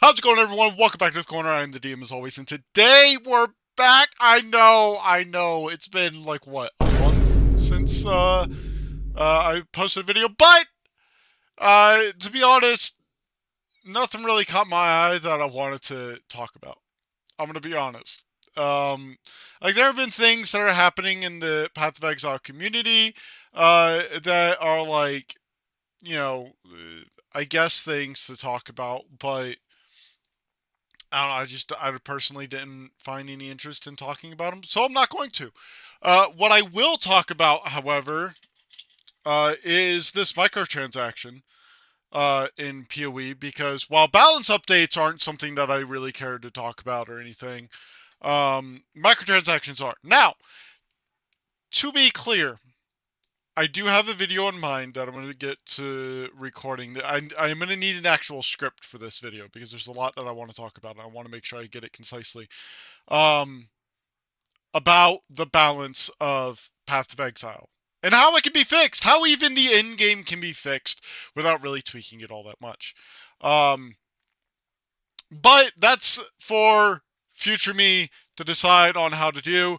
How's it going, everyone? Welcome back to the corner. I'm the DM as always, and today we're back. I know. It's been like what, a month since I posted a video, but to be honest, nothing really caught my eye that I wanted to talk about. I'm gonna be honest. Like there have been things that are happening in the Path of Exile community that are like, you know, I guess things to talk about, but I don't know. I personally didn't find any interest in talking about them, so I'm not going to. What I will talk about, however, is this microtransaction in POE, because while balance updates aren't something that I really care to talk about or anything, microtransactions are. Now, to be clear, I do have a video in mind that I'm going to get to recording. I'm going to need an actual script for this video because there's a lot that I want to talk about, and I want to make sure I get it concisely. About the balance of Path of Exile and how it can be fixed, how even the end game can be fixed without really tweaking it all that much. But that's for future me to decide on how to do.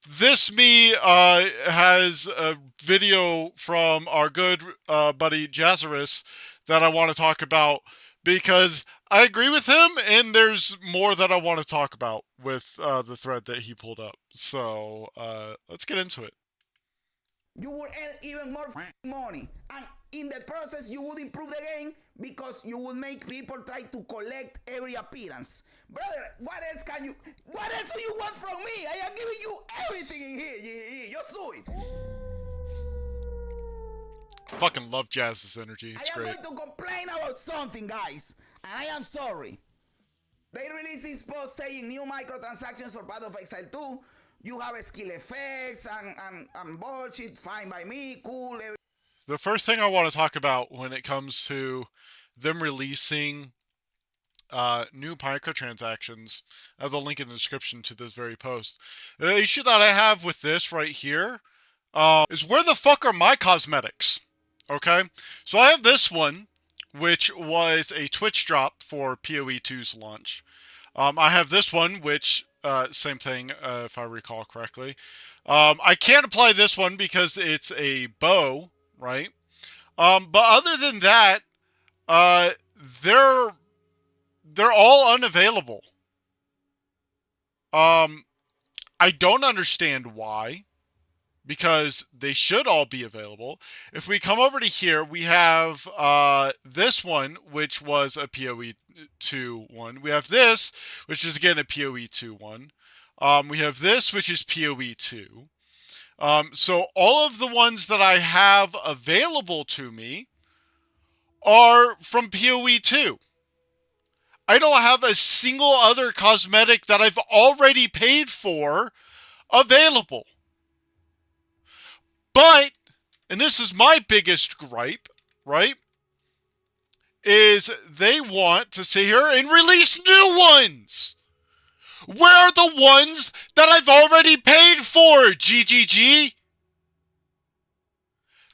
This me has a video from our good buddy Jazarus that I want to talk about because I agree with him, and there's more that I want to talk about with the thread that he pulled up. So let's get into it. You will earn even more money, and in the process you would improve the game because you will make people try to collect every appearance. Brother, what else do you want from me? I am giving you everything in here. Just do it. Fucking love Jazz's energy. It's great. I am going to complain about something, guys, and I am sorry. They released this post saying new microtransactions for Path of Exile 2. You have skill effects and bullshit. Fine by me. Cool. The first thing I want to talk about when it comes to them releasing new microtransactions, I have the link in the description to this very post. The issue that I have with this right here is where the fuck are my cosmetics? Okay, so I have this one, which was a Twitch drop for POE2's launch. I have this one, which same thing, if I recall correctly. I can't apply this one because it's a bow, right? But other than that, they're all unavailable. I don't understand why, because they should all be available. If we come over to here, we have this one, which was a POE2 one. We have this, which is again a POE2 one. We have this, which is POE2. So all of the ones that I have available to me are from POE2. I don't have a single other cosmetic that I've already paid for available. But, and this is my biggest gripe, right, is they want to sit here and release new ones. Where are the ones that I've already paid for, GGG?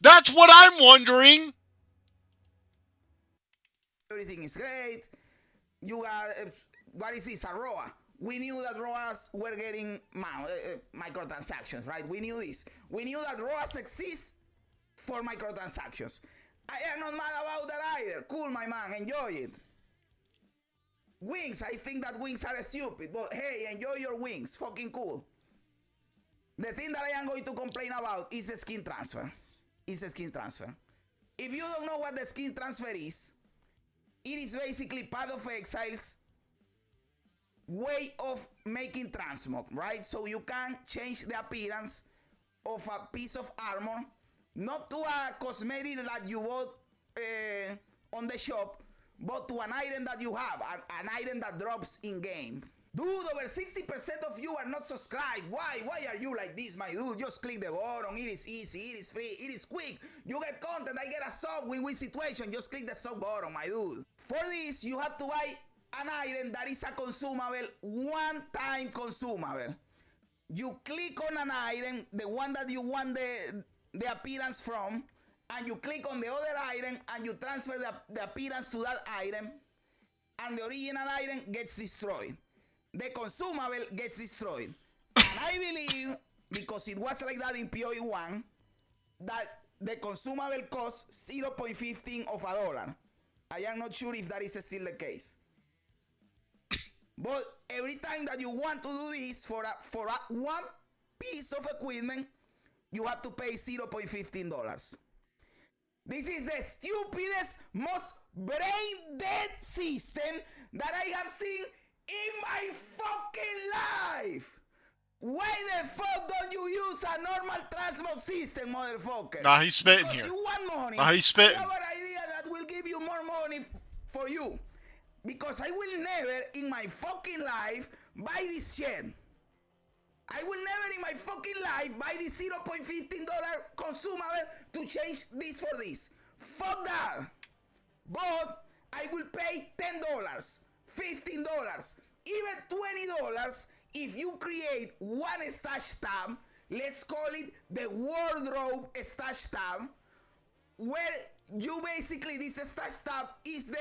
That's what I'm wondering. Everything is great. You got, what is this, a ROA? We knew that ROAs were getting microtransactions, right? We knew this. We knew that ROAs exist for microtransactions. I am not mad about that either. Cool, my man, enjoy it. Wings, I think that wings are stupid, but hey, enjoy your wings, fucking cool. The thing that I am going to complain about is the skin transfer. If you don't know what the skin transfer is, it is basically Path of Exile's way of making transmog, right? So you can change the appearance of a piece of armor, not to a cosmetic that you bought on the shop, but to an item that you have, an item that drops in game. Dude, over 60% of you are not subscribed. Why are you like this, my dude? Just click the button. It is easy, it is free, it is quick. You get content, I get a sub, win-win situation. Just click the sub button, my dude. For this, you have to buy an item that is a consumable, one-time consumable. You click on an item, the one that you want the appearance from, and you click on the other item and you transfer the appearance to that item. and the original item gets destroyed. The consumable gets destroyed. And I believe, because it was like that in POE1, that the consumable costs 0.15 of a dollar. I am not sure if that is still the case. But every time that you want to do this for one piece of equipment, you have to pay $0.15. This is the stupidest, most brain dead system that I have seen in my fucking life. Why the fuck don't you use a normal transmog system, motherfucker? Nah, he's spitting because here. You want money. Nah, he's spitting. I have an idea that will give you more money for you. Because I will never in my fucking life buy this shit. I will never in my fucking life buy this $0.15 consumable to change this for this. Fuck that. But I will pay $10, $15, even $20 if you create one stash tab. Let's call it the wardrobe stash tab, where you basically, this stash tab is the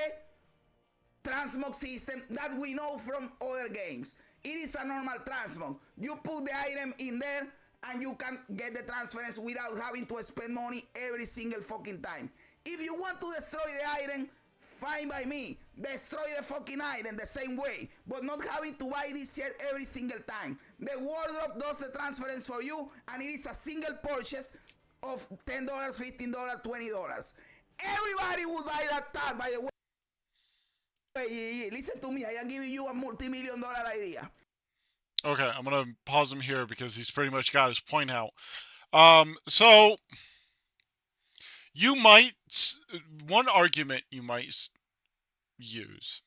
transmog system that we know from other games. It is a normal transmog. You put the item in there and you can get the transference without having to spend money every single fucking time. If you want to destroy the item, fine by me. Destroy the fucking item the same way, but not having to buy this shit every single time. The wardrobe does the transference for you, and it is a single purchase of $10, $15, $20. Everybody would buy that tab, by the way. Listen to me, I am giving you a multi-million-dollar idea. Okay, I'm gonna pause him here because he's pretty much got his point out. So you might, one argument you might use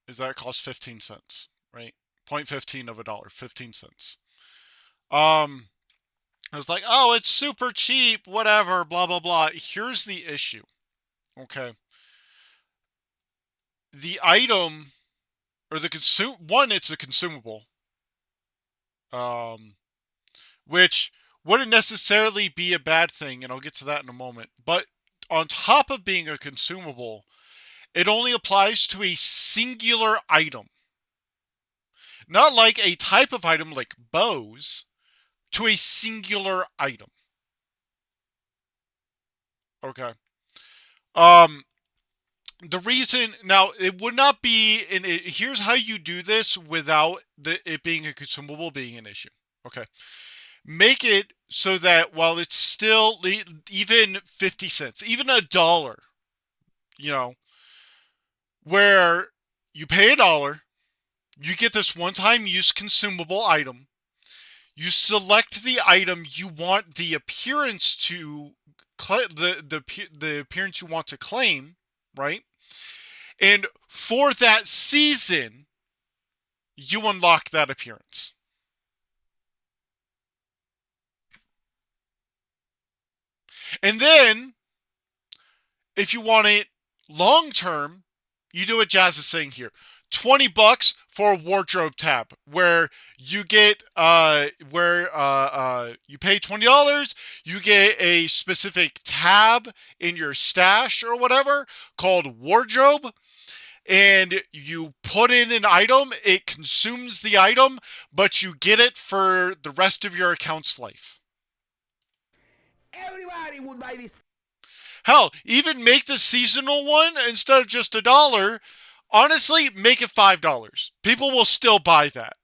is that it costs 15 cents, right? 0.15 of a dollar, 15 cents. It's like, oh, it's super cheap, whatever, blah, blah, blah. Here's the issue, okay? The item, or the one, it's a consumable, which wouldn't necessarily be a bad thing, and I'll get to that in a moment. But on top of being a consumable, it only applies to a singular item. Not like a type of item like bows, to a singular item. Okay. The reason, now, it would not be, here's how you do this without it being a consumable being an issue. Okay. Make it so that while it's still even 50 cents, even a dollar, you know, where you pay $1, you get this one-time use consumable item, you select the item you want the appearance to, the appearance you want to claim, right? And for that season, you unlock that appearance. And then, if you want it long term, you do what Jazz is saying here. $20 for a wardrobe tab, where you get you pay $20, you get a specific tab in your stash or whatever called wardrobe, and you put in an item, it consumes the item, but you get it for the rest of your account's life. Everybody would buy this. Hell, even make the seasonal one instead of just $1. Honestly, make it $5. People will still buy that.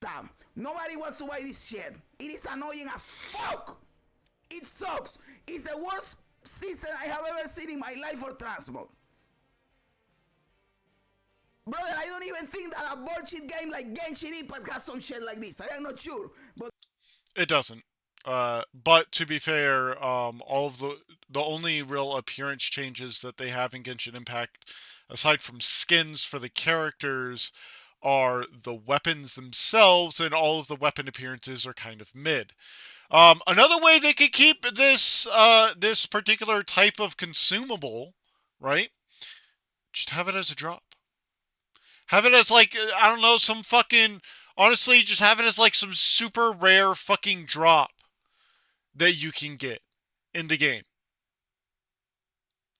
Damn. Nobody wants to buy this shit. It is annoying as fuck. It sucks. It's the worst season I have ever seen in my life for transmog. Brother, I don't even think that a bullshit game like Genshin Impact has some shit like this. I am not sure, but it doesn't. But to be fair, all of the only real appearance changes that they have in Genshin Impact, aside from skins for the characters, are the weapons themselves, and all of the weapon appearances are kind of mid. Another way they could keep this this particular type of consumable, right? Just have it as a drop. Have it as, like, I don't know, some fucking, honestly, just have it as like some super rare fucking drop that you can get in the game.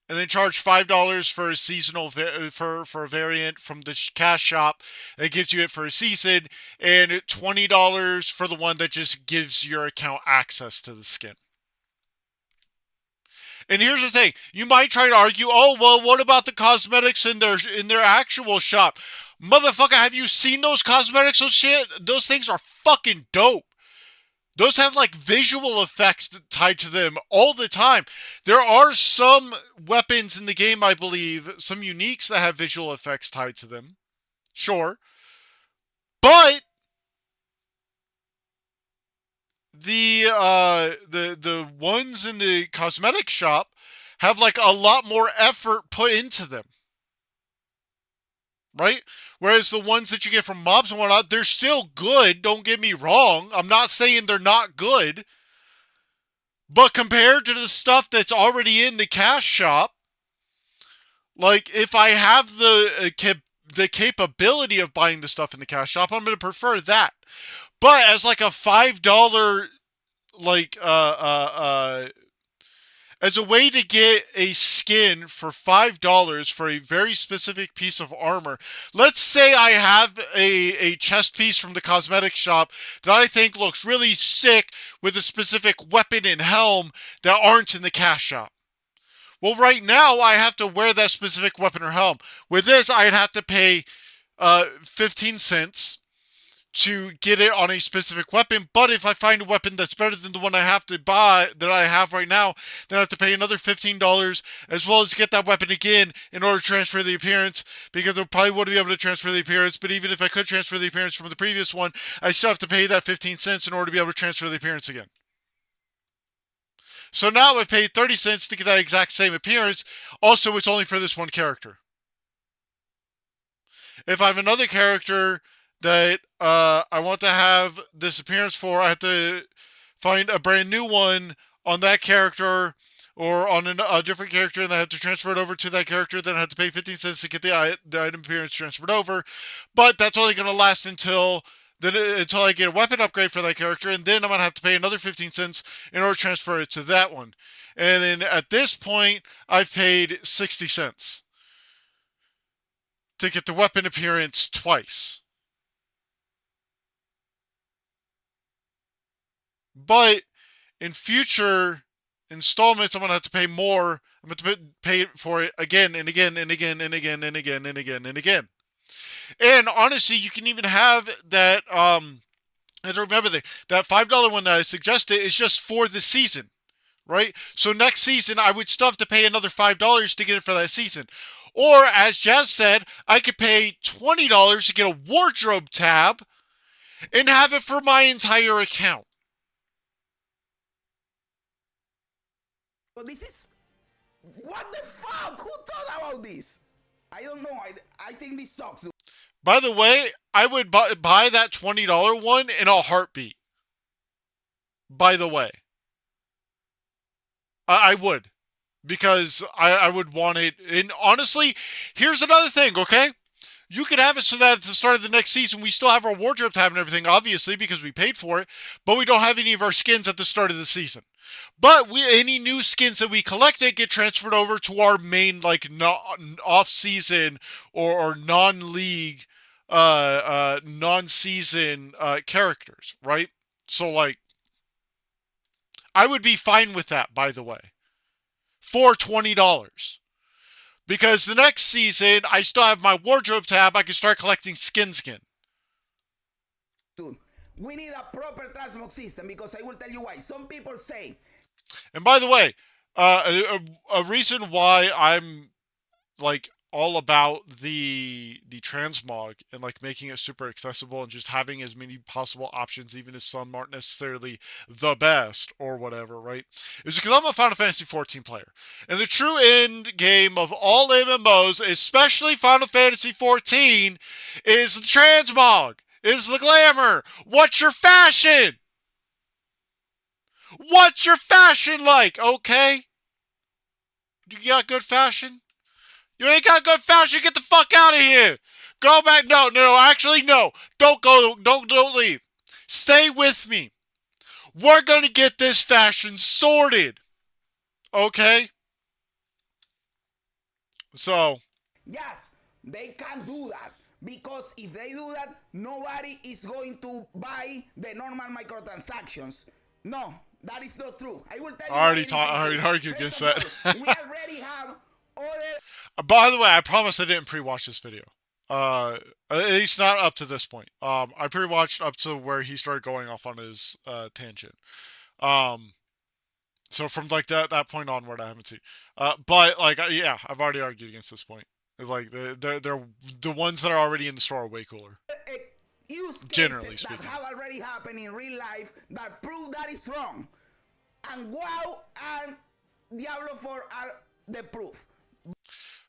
and then charge $5 for a seasonal for a variant from the cash shop that gives you it for a season, and $20 for the one that just gives your account access to the skin. And here's the thing: you might try to argue, "Oh, well, what about the cosmetics in their actual shop?" Motherfucker, have you seen those cosmetics? Those shit, those things are fucking dope. Those have like visual effects tied to them all the time. There are some weapons in the game, I believe, some uniques that have visual effects tied to them. Sure. But the ones in the cosmetic shop have like a lot more effort put into them. Right? Whereas the ones that you get from mobs and whatnot, they're still good, don't get me wrong. I'm not saying they're not good. But compared to the stuff that's already in the cash shop, like if I have the capability of buying the stuff in the cash shop, I'm going to prefer that. But as like a $5 like as a way to get a skin for $5 for a very specific piece of armor. Let's say I have a chest piece from the cosmetic shop that I think looks really sick with a specific weapon and helm that aren't in the cash shop. Well, right now I have to wear that specific weapon or helm. With this, I'd have to pay 15 cents to get it on a specific weapon. But if I find a weapon that's better than the one I have to buy that I have right now, then I have to pay another $15 as well as get that weapon again in order to transfer the appearance, because I probably wouldn't be able to transfer the appearance. But even if I could transfer the appearance from the previous one, I still have to pay that 15 cents in order to be able to transfer the appearance again. So now I've paid 30 cents to get that exact same appearance. Also, it's only for this one character. If I have another character that I want to have this appearance for, I have to find a brand new one on that character or on a different character, and I have to transfer it over to that character. Then I have to pay 15 cents to get the item appearance transferred over. But that's only going to last until I get a weapon upgrade for that character, and then I'm going to have to pay another 15 cents in order to transfer it to that one. And then at this point, I've paid 60 cents to get the weapon appearance twice. But in future installments, I'm going to have to pay more. I'm going to pay for it again and again and again and again and again and again and again. And honestly, you can even have that. I have to remember that $5 one that I suggested is just for the season, right? So next season, I would still have to pay another $5 to get it for that season. Or as Jazz said, I could pay $20 to get a wardrobe tab and have it for my entire account. But this is... What the fuck? Who thought about this? I don't know. I think this sucks, dude. By the way, I would buy that $20 one in a heartbeat. By the way. I would. Because I would want it. And honestly, here's another thing, okay? You could have it so that at the start of the next season, we still have our wardrobe tab and everything, obviously, because we paid for it, but we don't have any of our skins at the start of the season. But any new skins that we collected get transferred over to our main, like, off-season or non-league, non-season characters, right? So, like, I would be fine with that, by the way, for $20. Because the next season, I still have my wardrobe tab. I can start collecting skin. Dude, we need a proper transmog system, because I will tell you why. Some people say... And by the way, a reason why I'm, like, all about the transmog and, like, making it super accessible and just having as many possible options, even if some aren't necessarily the best or whatever, right? Is because I'm a Final Fantasy XIV player. And the true end game of all MMOs, especially Final Fantasy XIV, is the transmog, is the glamour. What's your fashion? What's your fashion like, okay? You got good fashion? You ain't got good fashion, get the fuck out of here! Go back, no, actually, no. Don't go, don't leave. Stay with me. We're gonna get this fashion sorted. Okay? So Yes, they can do that. Because if they do that, nobody is going to buy the normal microtransactions. No, that is not true. I will tell you why it is I not already true. argued First against of all, we that. already have other. By the way, I promise I didn't pre-watch this video. At least not up to this point. I pre-watched up to where he started going off on his tangent. Um, so from like that point onward, I haven't seen. But like yeah, I've already argued against this point. Like they're the ones that are already in the store are way cooler. Use Generally cases that speaking. have already happened in real life that prove that is wrong. And WoW and Diablo 4 are the proof.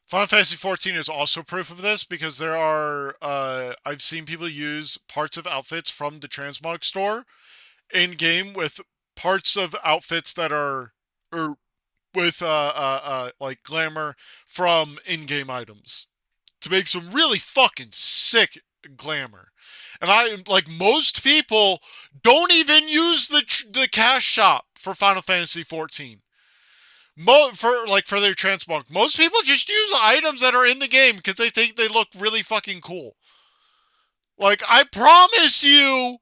Final Fantasy 14 is also proof of this because there are I've seen people use parts of outfits from the transmog store in game with parts of outfits that are with like glamour from in-game items to make some really fucking sick glamour. And I like most people don't even use the cash shop for Final Fantasy 14. For their transmog, most people just use items that are in the game because they think they look really fucking cool. Like I promise you,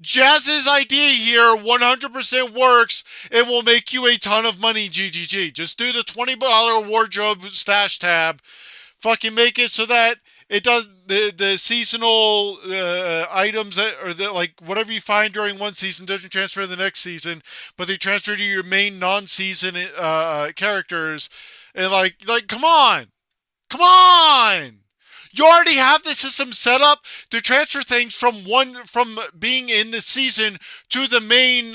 Jazz's idea here 100% works. It will make you a ton of money, GGG. Just do the $20 wardrobe stash tab. Fucking make it so that it does the seasonal items that, or the, like whatever you find during one season doesn't transfer to the next season, but they transfer to your main non-season characters. And like come on. You already have the system set up to transfer things from being in the season to the main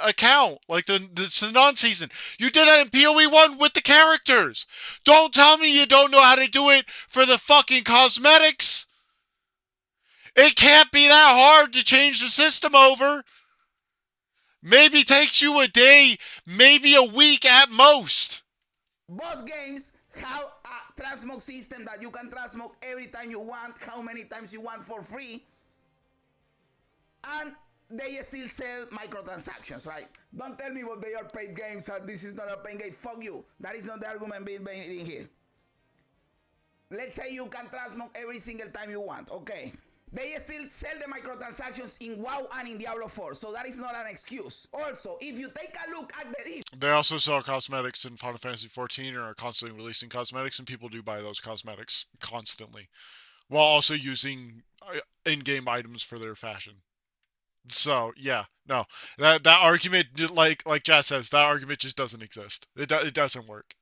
account, like the non-season. You did that in POE1 with the characters. Don't tell me you don't know how to do it for the fucking cosmetics. It can't be that hard to change the system over. Maybe takes you a day, maybe a week at most. Both games have a transmog system that you can transmog every time you want, how many times you want for free. And they still sell microtransactions, right? Don't tell me what they are paid games and this is not a paid game. Fuck you. That is not the argument being made in here. Let's say you can transmog every single time you want. Okay. They still sell the microtransactions in WoW and in Diablo 4, so that is not an excuse. Also, if you take a look at the They also sell cosmetics in Final Fantasy 14 and are constantly releasing cosmetics, and people do buy those cosmetics constantly, while also using in-game items for their fashion. So yeah, no, that argument, like Jazz says, that argument just doesn't exist. It doesn't work.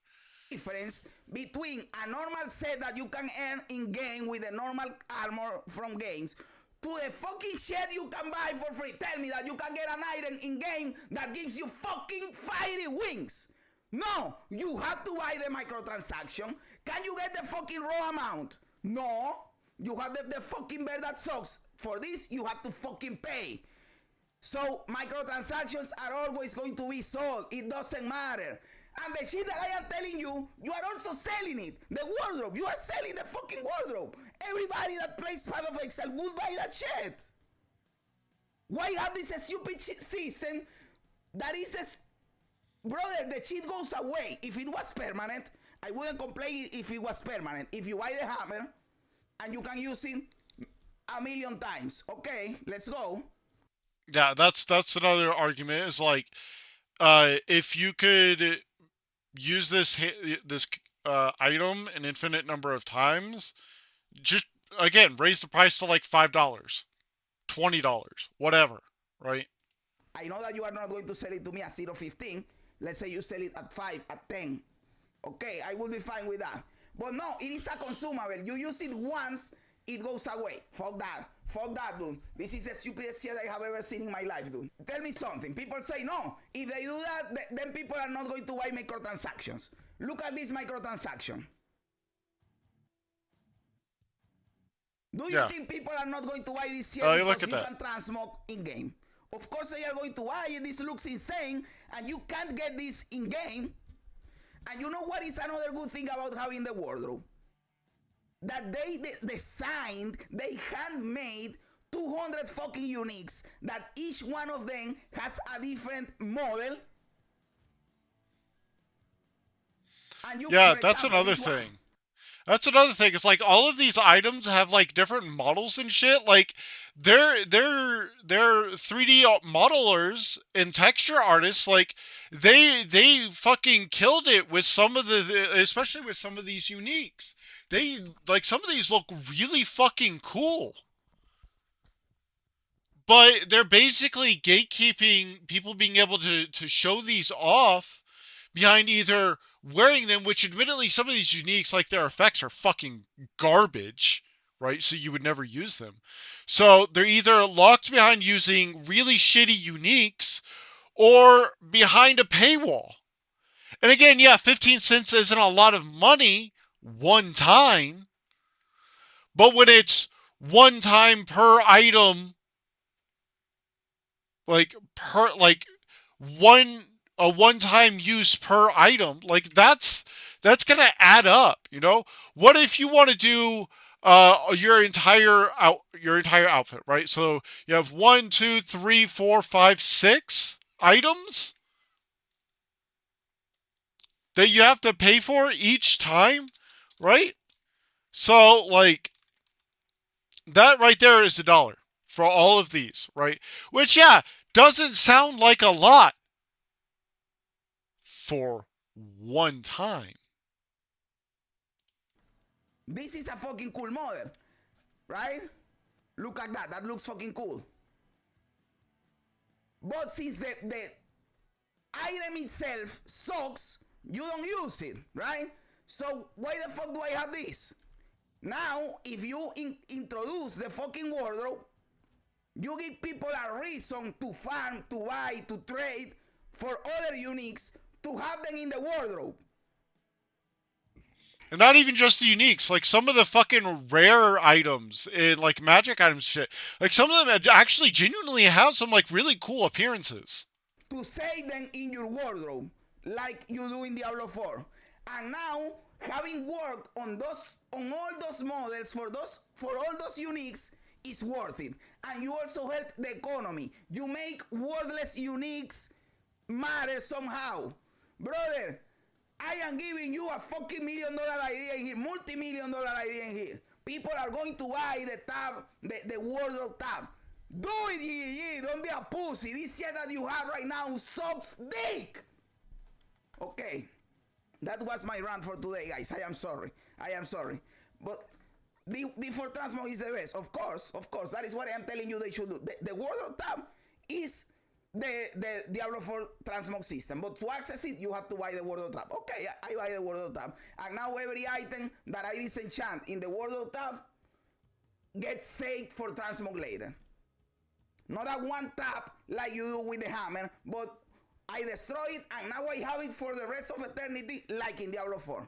difference between a normal set that you can earn in game with a normal armor from games to the fucking shit you can buy for free. Tell me that you can get an item in game that gives you fucking fiery wings. No, you have to buy the microtransaction. Can you get the fucking raw amount? No, you have the fucking bear that sucks. For this, you have to fucking pay. So microtransactions are always going to be sold. It doesn't matter. And the shit that I am telling you, you are also selling it. The wardrobe. You are selling the fucking wardrobe. Everybody that plays Path of Exile will buy that shit. Why have this stupid system that is this... Brother, the cheat goes away. If it was permanent, I wouldn't complain if it was permanent. If you buy the hammer and you can use it a million times. Okay, let's go. Yeah, that's another argument. Is like, if you could use this item an infinite number of times, just again raise the price to like $5, $20, whatever, right? I know that you are not going to sell it to me at 0.15. Let's say you sell it at 5, at 10. Okay, I will be fine with that. But no, it is a consumable. You use it once, it goes away. Fuck that. Fuck that, dude. This is the stupidest shit I have ever seen in my life, dude. Tell me something. People say no. If they do that, then people are not going to buy microtransactions. Look at this microtransaction. Do you think people are not going to buy this shit because you can transmog in-game? Of course they are going to buy it. This looks insane, and you can't get this in-game. And you know what is another good thing about having the wardrobe? That they designed, they handmade 200 fucking uniques, that each one of them has a different model And you, Yeah, for that's example, another this one. thing. That's another thing. It's like all of these items have like different models and shit. Like they're 3D modelers and texture artists. Like they fucking killed it with some of especially with some of these uniques. They like some of these look really fucking cool. But they're basically gatekeeping people being able to show these off behind either wearing them, which admittedly some of these uniques, like their effects, are fucking garbage, right? So you would never use them. So they're either locked behind using really shitty uniques or behind a paywall. And again, yeah, 15 cents isn't a lot of money one time, but when it's one time per item, like one a one-time use per item, like that's gonna add up, you know. What if you want to do your entire outfit, right? So you have 1, 2, 3, 4, 5, 6 items that you have to pay for each time, right? So like that right there is $1 for all of these, right? Which, yeah, doesn't sound like a lot for one time. This is a fucking cool model, right? Look at that. That looks fucking cool. But since the item itself sucks, you don't use it, right? So why the fuck do I have this? Now, if you introduce the fucking wardrobe, you give people a reason to farm, to buy, to trade for other uniques to have them in the wardrobe. And not even just the uniques, like some of the fucking rare items in like magic items shit. Like some of them actually genuinely have some like really cool appearances. To save them in your wardrobe, like you do in Diablo 4. And now, having worked on all those models for all those uniques is worth it. And you also help the economy. You make worthless uniques matter somehow. Brother, I am giving you a fucking $1 million idea in here, multi-million dollar idea in here. People are going to buy the tab, the wardrobe tab. Do it, Gigi. Don't be a pussy. This shit that you have right now sucks dick. Okay. That was my rant for today, guys. I am sorry. But the for transmog is the best. Of course. That is what I am telling you they should do. The wardrobe tab is the Diablo 4 transmog system. But to access it, you have to buy the wardrobe tab. Okay, I buy the wardrobe tab. And now every item that I disenchant in the wardrobe tab gets saved for transmog later. Not a one tap like you do with the hammer, but I destroy it and now I have it for the rest of eternity like in Diablo 4.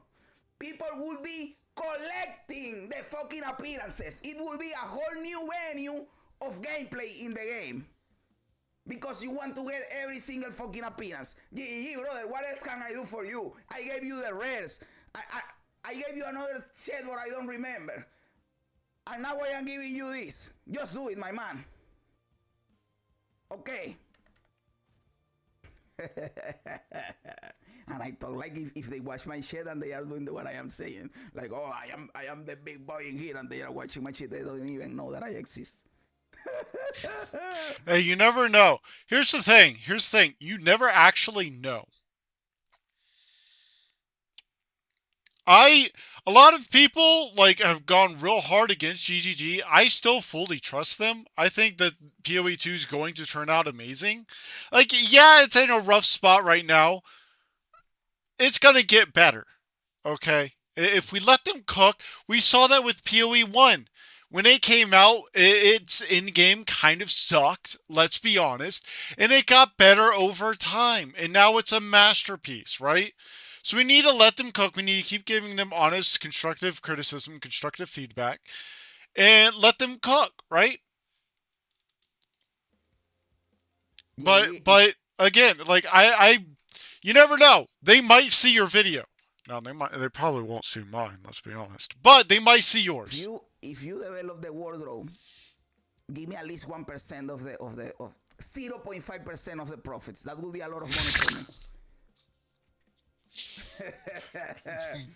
People will be collecting the fucking appearances. It will be a whole new venue of gameplay in the game. Because you want to get every single fucking appearance. GG, brother, what else can I do for you? I gave you the rares. I gave you another shit what I don't remember. And now I am giving you this. Just do it, my man. Okay. And I talk like if they watch my shit and they are doing what I am saying. Like, oh, I am the big boy in here and they are watching my shit. They don't even know that I exist. Hey, you never know. Here's the thing. You never actually know. A lot of people like have gone real hard against GGG. I still fully trust them. I think that POE2 is going to turn out amazing. Like, yeah, it's in a rough spot right now. It's gonna get better. Okay? If we let them cook, we saw that with POE1. When it came out, its in-game kind of sucked, let's be honest. And it got better over time. And now it's a masterpiece, right? So we need to let them cook. We need to keep giving them honest, constructive criticism, constructive feedback. And let them cook, right? But again, like you never know. They might see your video. No, they probably won't see mine, let's be honest. But they might see yours. If you develop the wardrobe, give me at least 1% of 0.5% of the profits. That will be a lot of money for me.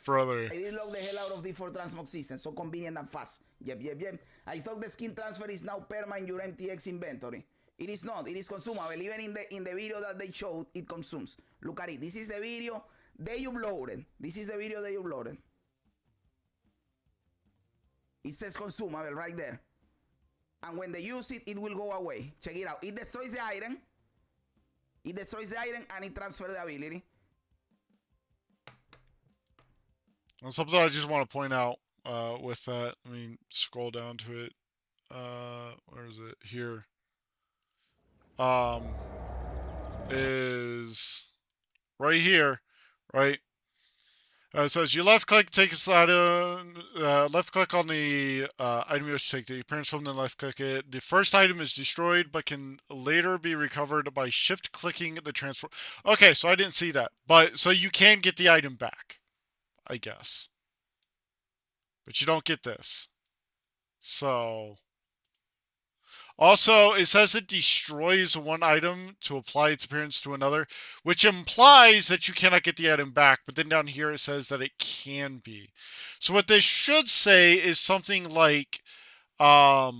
Brother. I did log the hell out of the for transmog system. So convenient and fast. Yep. I thought the skin transfer is now perma in your MTX inventory. It is not. It is consumable. Even in the video that they showed, it consumes. Look at it. This is the video they uploaded. This is the video they uploaded. It says consumable right there. And when they use it, it will go away. Check it out. It destroys the item. It destroys the item and it transfers the ability. And something I just want to point out with that. Let me scroll down to it. Where is it? Here. Is right here, right? It says you left click, take a item, left click on the item you wish to take the appearance from, then left click it. The first item is destroyed, but can later be recovered by shift clicking the transfer. Okay, so I didn't see that, but so you can get the item back, I guess, but you don't get this. So. Also, it says it destroys one item to apply its appearance to another, which implies that you cannot get the item back. But then down here it says that it can be. So what this should say is something like, I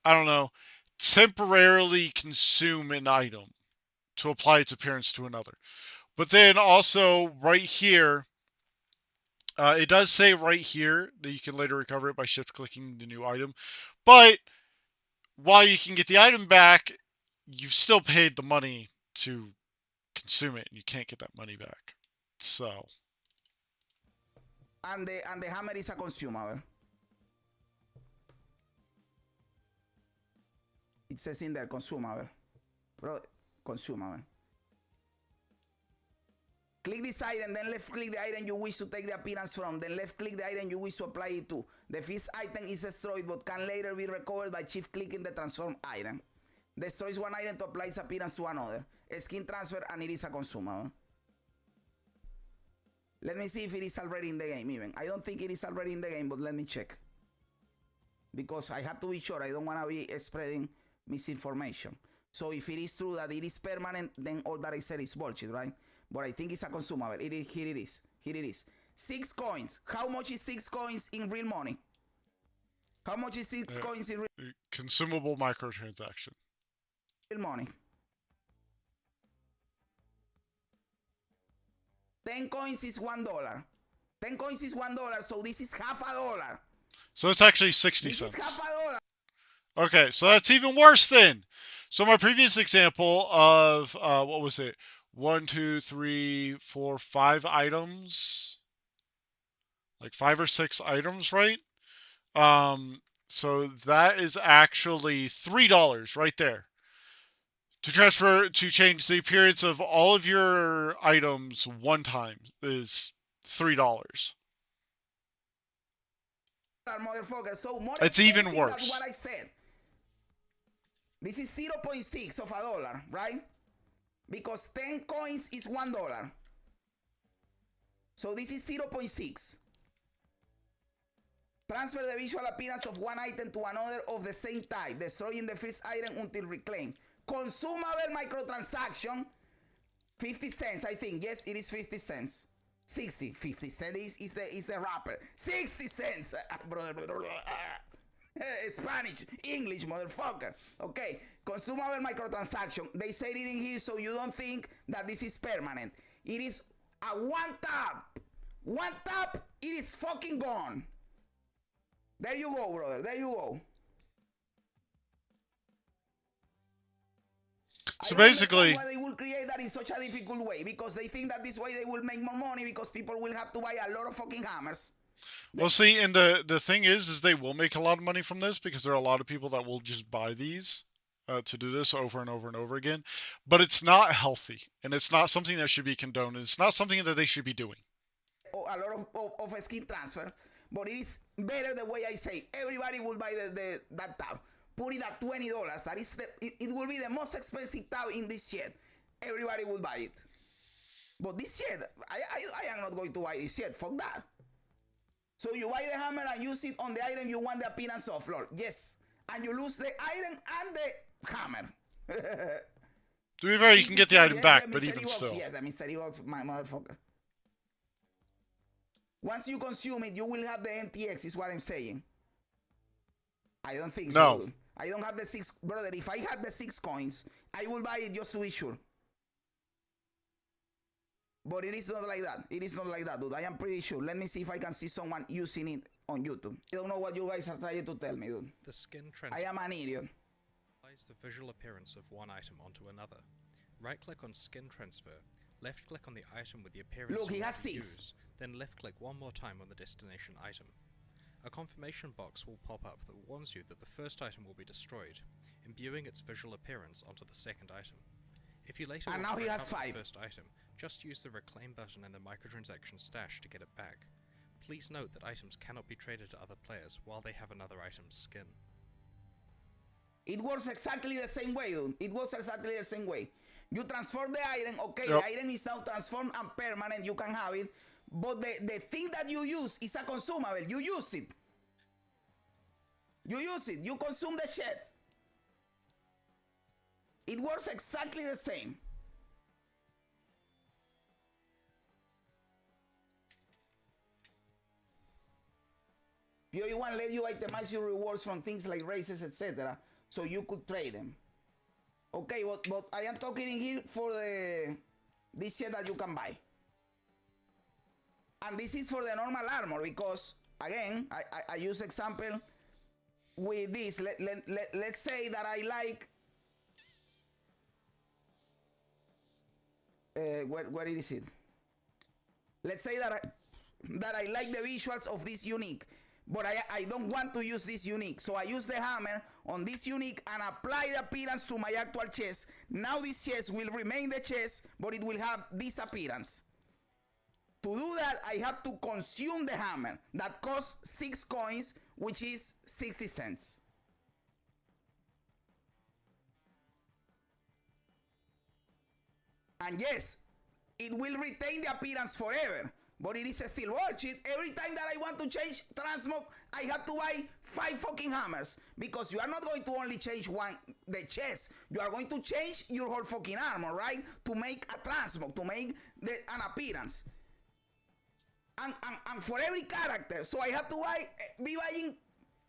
don't know, temporarily consume an item to apply its appearance to another. But then also right here, it does say right here that you can later recover it by shift clicking the new item. But while you can get the item back, you've still paid the money to consume it, and you can't get that money back. So. And the hammer is a consumable. It says in there consumable. Bro, consumable. Click this item, then left click the item you wish to take the appearance from, then left click the item you wish to apply it to. The first item is destroyed but can later be recovered by shift clicking the transform item. Destroys one item to apply its appearance to another. A skin transfer and it is a consumable. Let me see if it is already in the game even. I don't think it is already in the game, but let me check. Because I have to be sure. I don't want to be spreading misinformation. So if it is true that it is permanent, then all that I said is bullshit, right? But I think it's a consumable. It is, here it is. Here it is. 6 coins. How much is 6 coins in real money? How much is 6 coins in real Consumable microtransaction. money? 10 coins is $1. 10 coins is $1, so this is half a dollar. So it's actually 60 This cents. is half a dollar. Okay, so that's even worse then. So my previous example of, what was it? 1, 2, 3, 4, 5 items. Like 5 or 6 items, right? So that is actually $3 right there. To change the appearance of all of your items one time is $3. Motherfucker. So more it's even expensive worse. than what I said. This is 0.6 of a dollar, right? Because 10 coins is $1. So this is 0.6. Transfer the visual appearance of one item to another of the same type, destroying the first item until reclaimed. Consumable microtransaction, 50 cents, I think. Yes, it is 50 cents. 60, 50 cents is the rapper. 60 cents. Spanish, English, motherfucker. Okay, consumable microtransaction. They say it in here so you don't think that this is permanent. It is a one tap. One tap, it is fucking gone. There you go, brother. There you go. So basically, why they will create that in such a difficult way, because they think that this way they will make more money because people will have to buy a lot of fucking hammers. Well, see, and the thing is they will make a lot of money from this because there are a lot of people that will just buy these to do this over and over and over again. But it's not healthy, and it's not something that should be condoned. It's not something that they should be doing. A lot of a skin transfer, but it is better the way I say. Everybody will buy that tab. Put it at $20. That is it will be the most expensive tab in this shit. Everybody will buy it. But this shit, I am not going to buy this shit. Fuck that. So you buy the hammer and use it on the item you want the appearance of, lol. Yes. And you lose the item and the hammer. To be fair, you can get the item back, but even still. Yes, the mystery box, my motherfucker. Once you consume it, you will have the MTX, is what I'm saying. I don't think No. so. Dude. I don't have the 6, brother. If I had the 6 coins, I will buy it just to be sure. But it is not like that. It is not like that, dude. I am pretty sure. Let me see if I can see someone using it on YouTube. I don't know what you guys are trying to tell me, dude. The skin transfer I am an idiot. applies the visual appearance of one item onto another. Right-click on Skin Transfer, left-click on the item with the appearance Look, he you want has to 6. use, then left-click one more time on the destination item. A confirmation box will pop up that warns you that the first item will be destroyed, imbuing its visual appearance onto the second item. If you later And want now to he has recover 5. the first item, just use the reclaim button in the microtransaction stash to get it back. Please note that items cannot be traded to other players while they have another item's skin. It works exactly the same way, dude. It works exactly the same way. You transform the item, okay, Yep. the item is now transformed and permanent, you can have it. But the thing that you use is a consumable. You use it. You use it. You consume the shit. It works exactly the same. POE1 let you itemize your rewards from things like races, etc. So you could trade them. Okay, but I am talking in here for this shit that you can buy. And this is for the normal armor because, again, I use example with this. Let's say that I like... where is it? Let's say that I like the visuals of this unique, but I don't want to use this unique. So I use the hammer on this unique and apply the appearance to my actual chest. Now this chest will remain the chest, but it will have this appearance. To do that, I have to consume the hammer that costs 6 coins, which is 60 cents. And yes, it will retain the appearance forever, but it is still worth it. Every time that I want to change transmog, I have to buy 5 fucking hammers, because you are not going to only change the chest. You are going to change your whole fucking armor, right? To make a transmog, to make an appearance. And for every character, so I have to be buying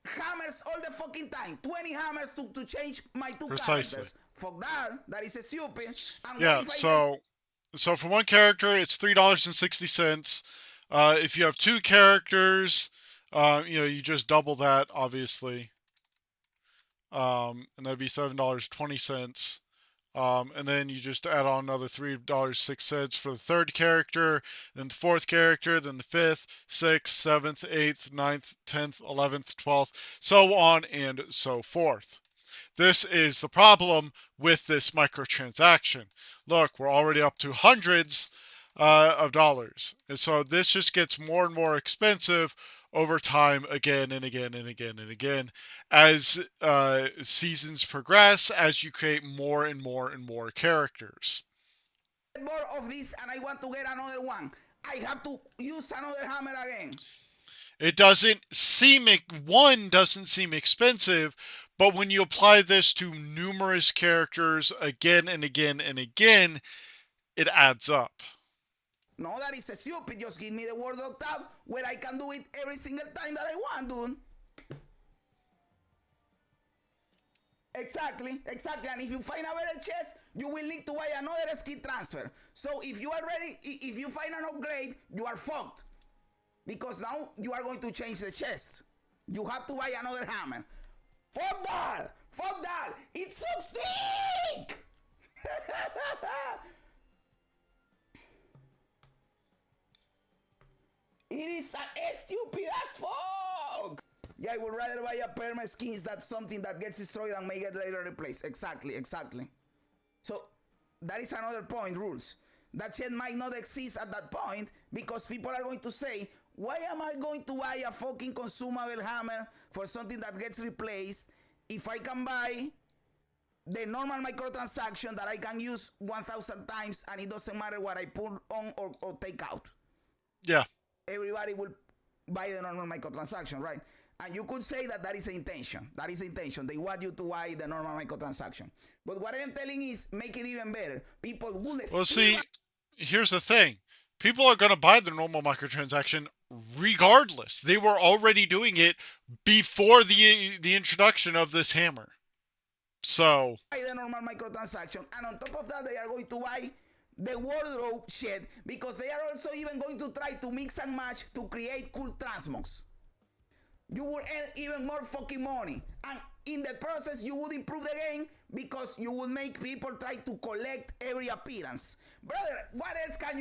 hammers all the fucking time. 20 hammers to change my 2 Precisely. characters. Fuck that. That is stupid. And Yeah, what if I so for one character, it's $3.60. If you have 2 characters, you just double that, obviously. And that'd be $7.20. And then you just add on another $3.06 for the 3rd character, then the 4th character, then the 5th, 6th, 7th, 8th, 9th, 10th, 11th, 12th, so on and so forth. This is the problem with this microtransaction. Look, we're already up to hundreds of dollars. And so this just gets more and more expensive over time, again and again and again and again, as seasons progress, as you create more and more and more characters. more of this and I want to get another one, I have to use another hammer again. It doesn't seem expensive, but when you apply this to numerous characters again and again and again, it adds up. No, that is stupid. Just give me the wardrobe tab where I can do it every single time that I want, dude. Exactly. And if you find a better chest, you will need to buy another skin transfer. So if you find an upgrade, you are fucked. Because now you are going to change the chest. You have to buy another hammer. Fuck that! It sucks dick! It is a stupid as fuck! Yeah, I would rather buy a perma skins than something that gets destroyed and may get later replaced. Exactly. So, that is another point, rules. That shit might not exist at that point because people are going to say, why am I going to buy a fucking consumable hammer for something that gets replaced if I can buy the normal microtransaction that I can use 1,000 times and it doesn't matter what I put on or take out? Yeah. Everybody will buy the normal microtransaction, right? And you could say that is the intention. They want you to buy the normal microtransaction. But what I am telling is make it even better. People will Well, see, here's the thing. people are going to buy the normal microtransaction regardless. They were already doing it before the introduction of this hammer. So buy the normal microtransaction, and on top of that, they are going to buy the wardrobe shit because they are also even going to try to mix and match to create cool transmogs. You will earn even more fucking money, and in the process, you would improve the game because you will make people try to collect every appearance. Brother, what else do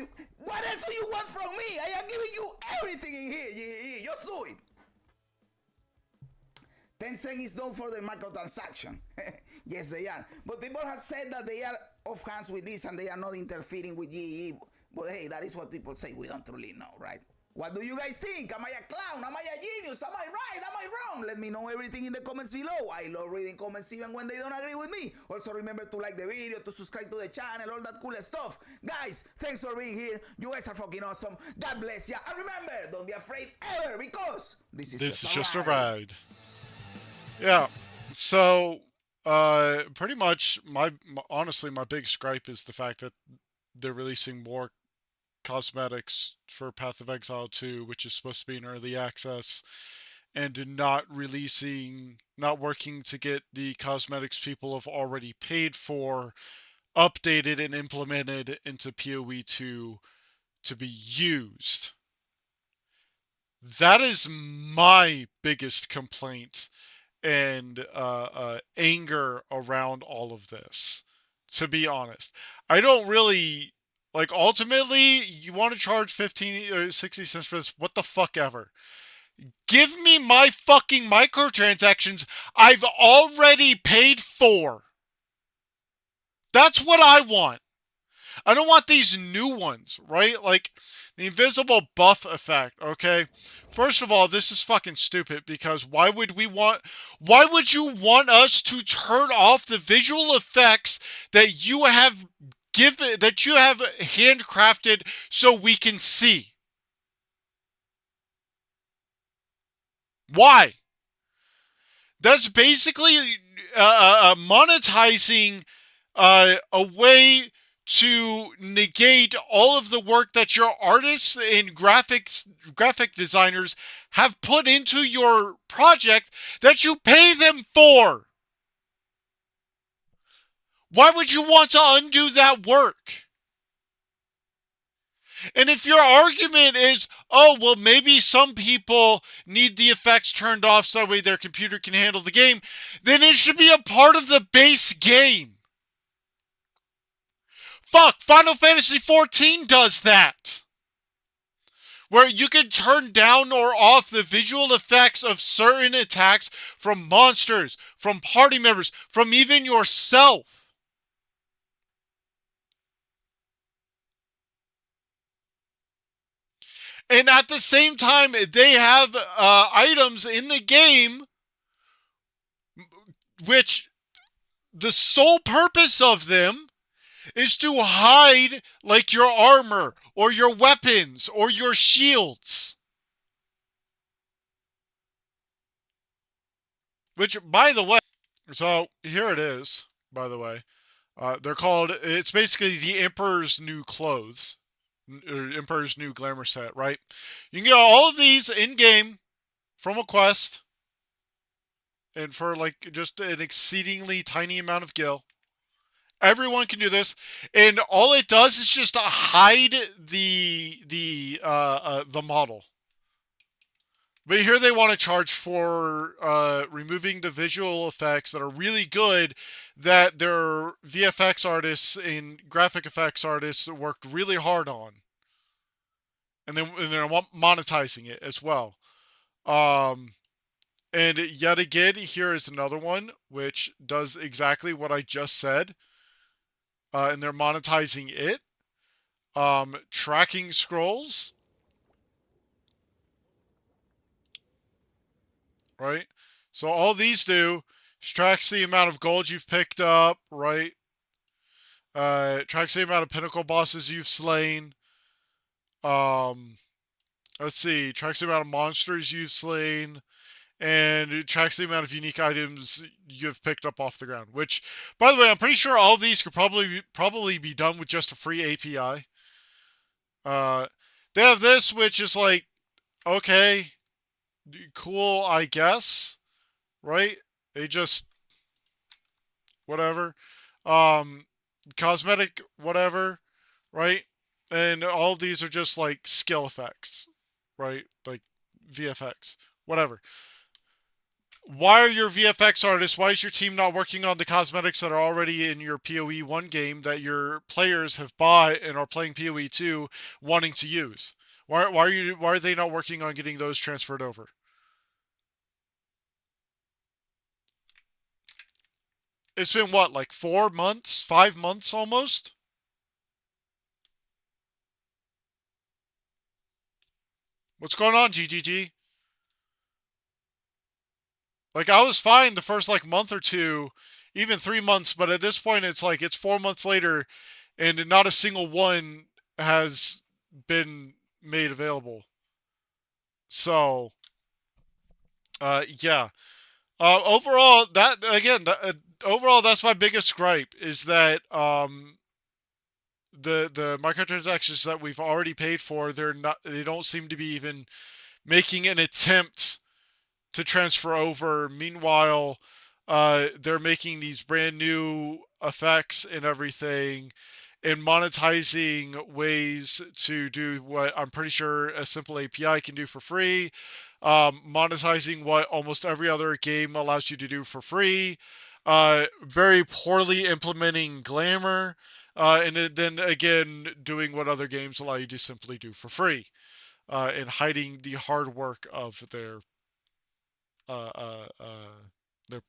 you want from me? I am giving you everything in here. Yeah, just do it. Tencent is known for the microtransaction. Yes, they are. But people have said that they are off hands with this and they are not interfering with GE. But hey, that is what people say. We don't really know, right? What do you guys think? Am I a clown? Am I a genius? Am I right? Am I wrong? Let me know everything in the comments below. I love reading comments even when they don't agree with me. Also remember to like the video, to subscribe to the channel, all that cool stuff. Guys, thanks for being here. You guys are fucking awesome. God bless ya. And remember, don't be afraid ever because this is just a ride. Yeah. So pretty much honestly my big gripe is the fact that they're releasing more cosmetics for Path of Exile 2, which is supposed to be in early access, and not working to get the cosmetics people have already paid for updated and implemented into POE2 to be used. That is my biggest complaint and anger around all of this, to be honest. I don't really like, ultimately you want to charge 15 or 60 cents for this, what the fuck ever. Give me my fucking microtransactions I've already paid for. That's what I want. I don't want these new ones, right? Like the invisible buff effect, okay? First of all, this is fucking stupid because why would you want us to turn off the visual effects that you have handcrafted so we can see? Why? That's basically monetizing a way to negate all of the work that your artists and graphic designers have put into your project that you pay them for. Why would you want to undo that work? And if your argument is, oh, well, maybe some people need the effects turned off so that way their computer can handle the game, then it should be a part of the base game. Fuck, Final Fantasy XIV does that. Where you can turn down or off the visual effects of certain attacks from monsters, from party members, from even yourself. And at the same time, they have items in the game which the sole purpose of them is to hide, like, your armor or your weapons or your shields. Which, by the way, so here it is, by the way. It's basically the Emperor's New Clothes. Emperor's New Glamour Set, right? You can get all of these in-game from a quest. And for, like, just an exceedingly tiny amount of gil. Everyone can do this, and all it does is just hide the model. But here they want to charge for removing the visual effects that are really good, that their VFX artists and graphic effects artists worked really hard on, and then monetizing it as well. And yet again, here is another one which does exactly what I just said. And they're monetizing it. Tracking scrolls. Right? So all these do is tracks the amount of gold you've picked up, right? Tracks the amount of pinnacle bosses you've slain. Let's see, tracks the amount of monsters you've slain. And it tracks the amount of unique items you've picked up off the ground. Which, by the way, I'm pretty sure all of these could probably be done with just a free API. Uh, they have this, which is like, okay, cool, I guess, right? They just whatever, um, cosmetic whatever, right? And all of these are just like skill effects, right? Like VFX, whatever. Why are your VFX artists, why is your team not working on the cosmetics that are already in your POE1 game that your players have bought and are playing POE2 wanting to use? Why are they not working on getting those transferred over? It's been what, like 4 months, 5 months almost? What's going on, GGG? Like, I was fine the first like month or two, even 3 months, but at this point it's like it's 4 months later and not a single one has been made available. So, yeah. Overall, that again, overall, that's my biggest gripe is that the microtransactions that we've already paid for, they don't seem to be even making an attempt to transfer over. Meanwhile, they're making these brand new effects and everything, and monetizing ways to do what I'm pretty sure a simple API can do for free. Monetizing what almost every other game allows you to do for free. Very poorly implementing glamour. And then again, doing what other games allow you to simply do for free. And hiding the hard work of uh, uh, uh, their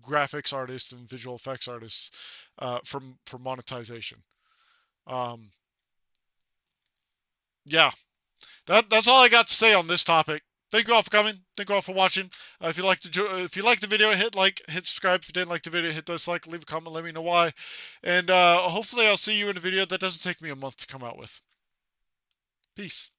graphics artists and visual effects artists for monetization. Um, yeah, that's all I got to say on this topic. Thank you all for coming. Thank you all for watching. If you liked the video, hit like, hit subscribe. If you didn't like the video, hit dislike. Leave a comment. Let me know why. And hopefully, I'll see you in a video that doesn't take me a month to come out with. Peace.